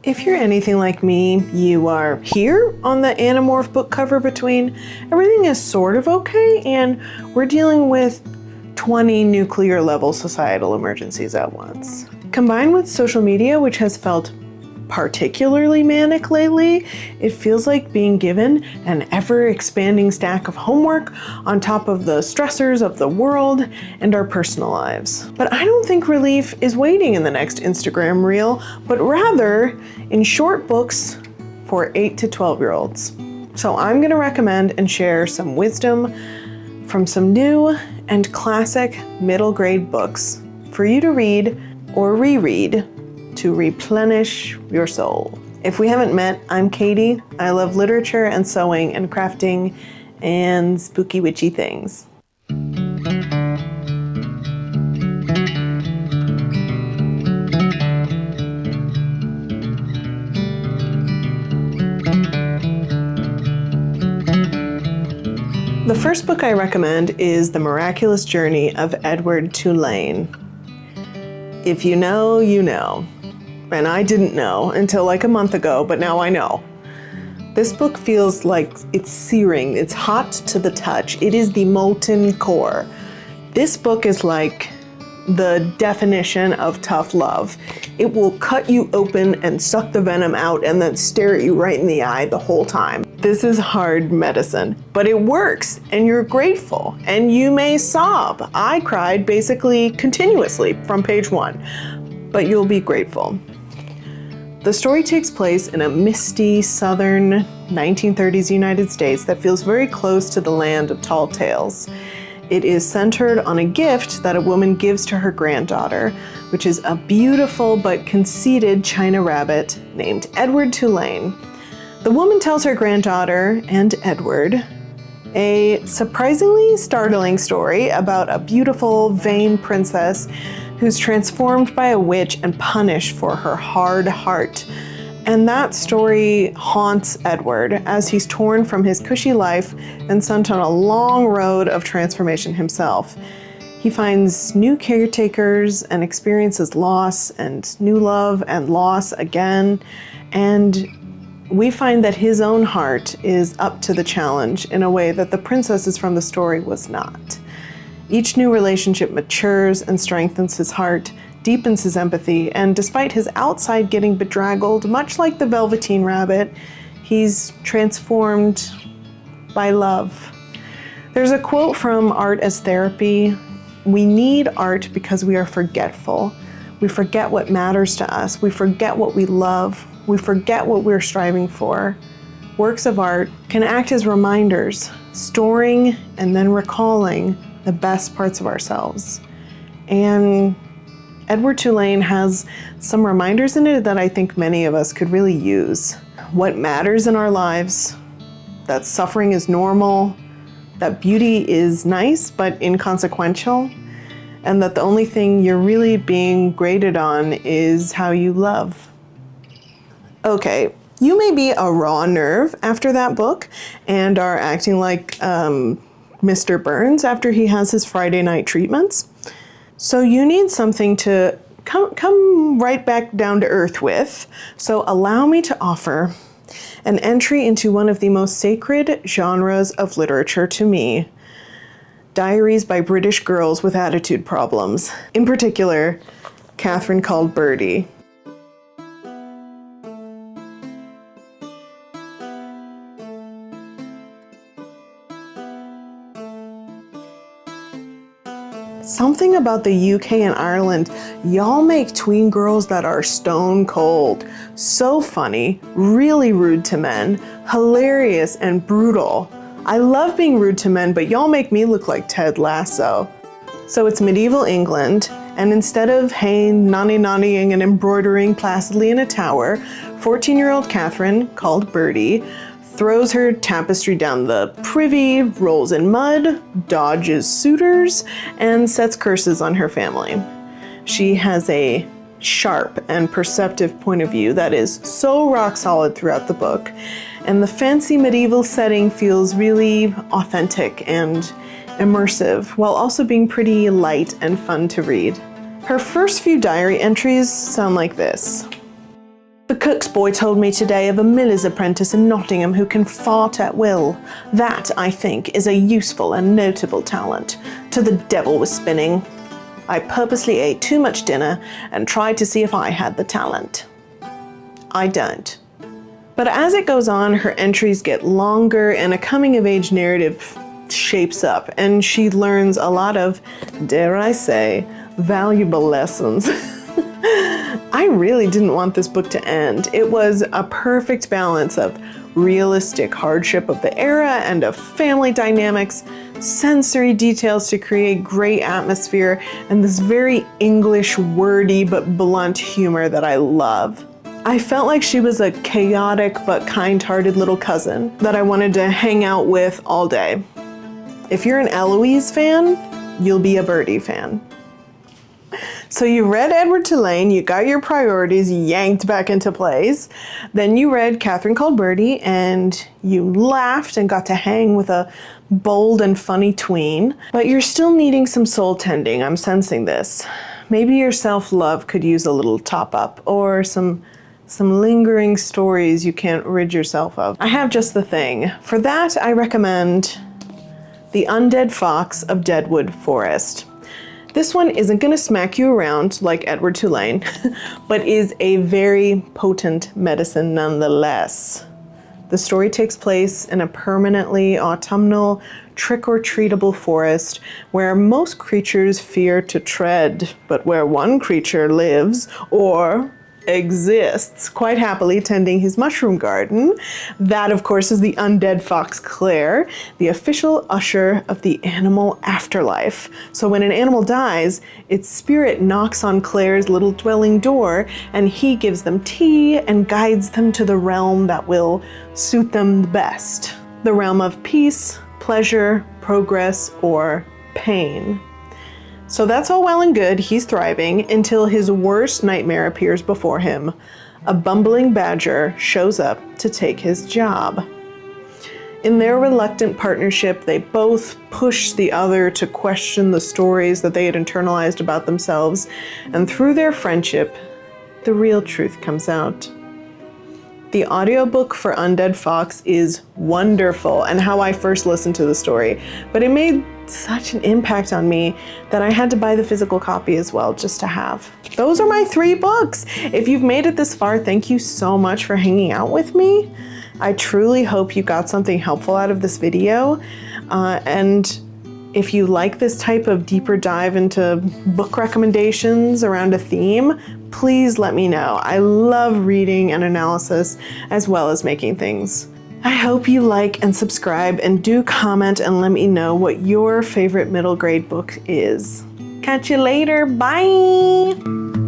If you're anything like me, you are here on the Animorph book cover between everything is sort of okay and we're dealing with 20 nuclear level societal emergencies at once. Combined with social media, which has felt particularly manic lately, it feels like being given an ever-expanding stack of homework on top of the stressors of the world and our personal lives. But I don't think relief is waiting in the next Instagram reel, but rather in short books for 8 to 12-year-olds. So I'm going to recommend and share some wisdom from some new and classic middle grade books for you to read or reread to replenish your soul. If we haven't met, I'm Katie. I love literature and sewing and crafting and spooky witchy things. The first book I recommend is The Miraculous Journey of Edward Tulane. If you know, you know. And I didn't know until like a month ago, but now I know. This book feels like it's searing, it's hot to the touch. It is the molten core. This book is like the definition of tough love. It will cut you open and suck the venom out and then stare at you right in the eye the whole time. This is hard medicine, but it works and you're grateful and you may sob. I cried basically continuously from page 1, but you'll be grateful. The story takes place in a misty southern 1930s United States that feels very close to the land of tall tales. It is centered on a gift that a woman gives to her granddaughter, which is a beautiful but conceited China rabbit named Edward Tulane. The woman tells her granddaughter and Edward a surprisingly startling story about a beautiful, vain princess who's transformed by a witch and punished for her hard heart. And that story haunts Edward as he's torn from his cushy life and sent on a long road of transformation himself. He finds new caretakers and experiences loss and new love and loss again. And we find that his own heart is up to the challenge in a way that the princesses from the story was not. Each new relationship matures and strengthens his heart, deepens his empathy, and despite his outside getting bedraggled, much like the Velveteen Rabbit, he's transformed by love. There's a quote from Art as Therapy: "We need art because we are forgetful. We forget what matters to us. We forget what we love. We forget what we're striving for." Works of art can act as reminders, storing and then recalling the best parts of ourselves. And Edward Tulane has some reminders in it that I think many of us could really use. What matters in our lives, that suffering is normal, that beauty is nice but inconsequential, and that the only thing you're really being graded on is how you love. Okay, you may be a raw nerve after that book and are acting like Mr. Burns after he has his Friday night treatments. So you need something to come right back down to earth with. So allow me to offer an entry into one of the most sacred genres of literature to me: diaries by British girls with attitude problems. In particular, Catherine called Birdy. Something about the UK and Ireland, y'all make tween girls that are stone cold. So funny, really rude to men, hilarious and brutal. I love being rude to men, but y'all make me look like Ted Lasso. So it's medieval England, and instead of nanny-nannying and embroidering placidly in a tower, 14-year-old Catherine, called Birdy, throws her tapestry down the privy, rolls in mud, dodges suitors, and sets curses on her family. She has a sharp and perceptive point of view that is so rock solid throughout the book, and the fancy medieval setting feels really authentic and immersive, while also being pretty light and fun to read. Her first few diary entries sound like this. The cook's boy told me today of a miller's apprentice in Nottingham who can fart at will. That, I think, is a useful and notable talent. To the devil with spinning. I purposely ate too much dinner and tried to see if I had the talent. I don't. But as it goes on, her entries get longer and a coming-of-age narrative shapes up, and she learns a lot of, dare I say, valuable lessons. I really didn't want this book to end. It was a perfect balance of realistic hardship of the era and of family dynamics, sensory details to create great atmosphere, and this very English, wordy but blunt humor that I love. I felt like she was a chaotic but kind-hearted little cousin that I wanted to hang out with all day. If you're an Eloise fan, you'll be a Birdy fan. So you read Edward Tulane, you got your priorities yanked back into place. Then you read Catherine Called Birdy and you laughed and got to hang with a bold and funny tween. But you're still needing some soul tending, I'm sensing this. Maybe your self-love could use a little top-up or some lingering stories you can't rid yourself of. I have just the thing. For that, I recommend The Undead Fox of Deadwood Forest. This one isn't going to smack you around like Edward Tulane, but is a very potent medicine nonetheless. The story takes place in a permanently autumnal, trick-or-treatable forest where most creatures fear to tread, but where one creature lives, or exists quite happily tending his mushroom garden. That, of course, is the undead fox Claire, the official usher of the animal afterlife. So when an animal dies, its spirit knocks on Claire's little dwelling door, and he gives them tea and guides them to the realm that will suit them the best. The realm of peace, pleasure, progress, or pain. So that's all well and good, he's thriving, until his worst nightmare appears before him. A bumbling badger shows up to take his job. In their reluctant partnership, they both push the other to question the stories that they had internalized about themselves, and through their friendship, the real truth comes out. The audiobook for Undead Fox is wonderful, and how I first listened to the story, but it made such an impact on me that I had to buy the physical copy as well just to have. Those are my 3 books. If you've made it this far, thank you so much for hanging out with me. I truly hope you got something helpful out of this video, and if you like this type of deeper dive into book recommendations around a theme, please let me know. I love reading and analysis as well as making things. I hope you like and subscribe, and do comment and let me know what your favorite middle grade book is. Catch you later, bye!